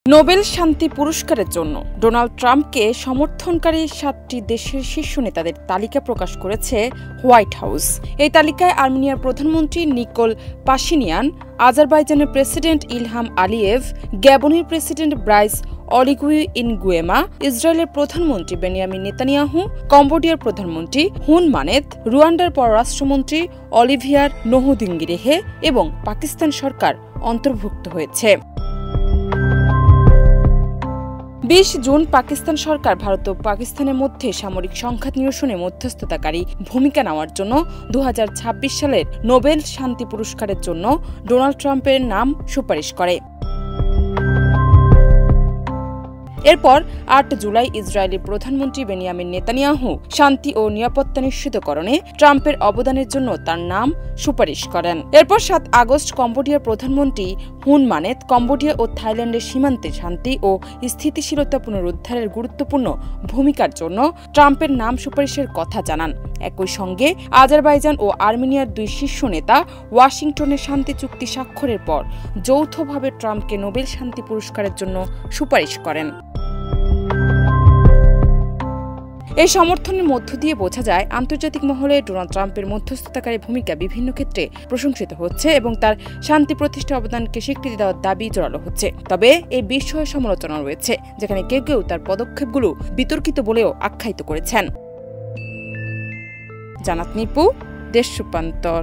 Nobel শান্তি পুরস্কারের জন্য ডোনাল্ড ট্রাম্পকে সমর্থনকারী 7টি দেশের শীর্ষ নেতাদের তালিকা প্রকাশ করেছে হোয়াইট হাউস। এই তালিকায় আর্মেনিয়ার প্রধানমন্ত্রী নিকোল পাশিনিয়ান, আজারবাইজানের প্রেসিডেন্ট ইলহাম আলিয়েভ, গ্যাবনের প্রেসিডেন্ট ব্রাইস অলিগুই ইনগুয়েমা, ইসরায়েলের প্রধানমন্ত্রী বেনিয়ামিন নেতানিয়াহু, কম্বোডিয়ার প্রধানমন্ত্রী হুন মানেত, রুয়ান্ডার পররাষ্ট্রমন্ত্রী অলিভিয়ার নোহদিঙ্গিরেহে এবং পাকিস্তান সরকার অন্তর্ভুক্ত হয়েছে। 20 জুন পাকিস্তান সরকার ভারত ও পাকিস্তানের মধ্যে সামরিক সংঘাত নিরসনে মধ্যস্থতাকারী ভূমিকা নেওয়ার জন্য 2026 সালের নোবেল শান্তি পুরস্কারের জন্য ডোনাল্ড ট্রাম্পের নাম সুপারিশ করে। এরপর 8 জুলাই ইসরায়েলের প্রধানমন্ত্রী বেনিয়ামিন নেতানিয়াহু শান্তি ও নিরাপত্তা নিশ্চিতকরণে ট্রাম্পের অবদানের জন্য তার নাম সুপারিশ করেন। এরপর 7 আগস্ট কম্বোডিয়ার প্রধানমন্ত্রী হুন মানেত কম্বোডিয়া ও থাইল্যান্ডের সীমান্তে শান্তি ও স্থিতিশীলতা পুনরুদ্ধারের গুরুত্বপূর্ণ ভূমিকার জন্য ট্রাম্পের নাম সুপারিশের কথা জানান। একই সঙ্গে আজারবাইজান ও আর্মেনিয়ার 2 শীর্ষ নেতা ওয়াশিংটনে শান্তি চুক্তি স্বাক্ষরের পর যৌথভাবে ট্রাম্পকে নোবেল শান্তি পুরস্কারের জন্য সুপারিশ করেন। এই সমর্থনের মধ্য দিয়ে বোঝা যায় আন্তর্জাতিক মহলে ডোনাল্ড ট্রাম্পের মধ্যস্থতাকারী ভূমিকা বিভিন্ন ক্ষেত্রে প্রশংসিত হচ্ছে এবং তার শান্তি প্রতিষ্ঠা অবদানকে স্বীকৃতি দেওয়ার দাবি জোরালো হচ্ছে। তবে এই বিষয়ে সমালোচনা রয়েছে, যেখানে কেউ কেউ তার পদক্ষেপগুলো বিতর্কিত বলেও আখ্যায়িত করেছেন। জানাত নিপু, দেশ রূপান্তর।